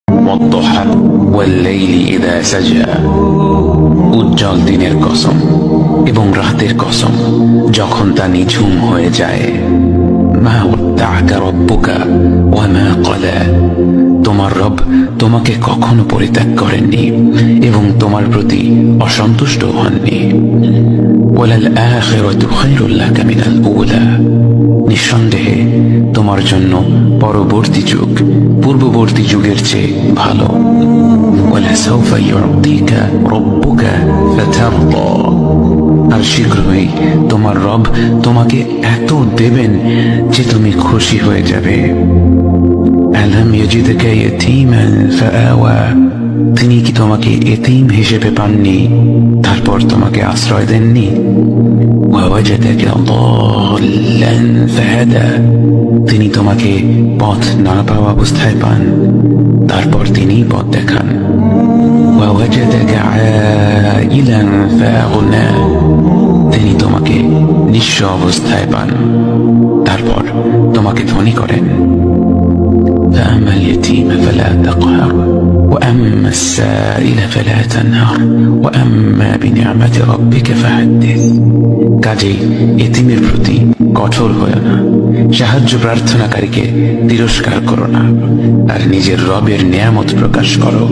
والضحى والليل إذا سجى উজ্জ্বল দিনের কসম এবং রাতের কসম যখন তা নিঝুম হয়ে যায়। মা ওয়াদ্দাআকা রাব্বুকা ওয়া মা ক্বালা, তোমার রব তোমাকে কখনো পরিত্যাগ করেননি এবং তোমার প্রতি অসন্তুষ্ট হননি। ওয়ালাল আখিরাতু খায়রুল লাকা মিনাল উলা, নিঃসন্দেহে তোমার জন্য পরবর্তী যুগ পূর্ববর্তী যুগের চেয়ে ভালো। ওয়ালাসাউফা ইউতিকা রাব্বুকা ফাতারদা, আর শীঘ্রই তোমার রব তোমাকে এত দেবেন যে তুমি খুশি হয়ে যাবে। আলাম ইয়াজিদকা ইয়াতীমান ফাআওয়া, তিনি কি তোমাকে এতিম হিসেবে পাননি তারপর তোমাকে আশ্রয় দেননি? ওয়াওয়াজাদাকা দাল্লান ফাহাদা, তিনি তোমাকে পথ না পাওয়া অবস্থায় পান তারপর তিনি পথ দেখান। ওয়াওয়াজাদাকা আইলান ফাআগনা, তিনি তোমাকে নিঃস্ব অবস্থায় পান তারপর তোমাকে ধনী করেন। فأما اليتيم فلا تقهر وأما السائل فلا تنهر وأما بنعمة ربك فحدث, কাজেই এতিমের প্রতি কঠোর হয়ো না, সাহায্য প্রার্থনাকারীকে তিরস্কার করো না, আর নিজের রবের নিয়ামত প্রকাশ করো।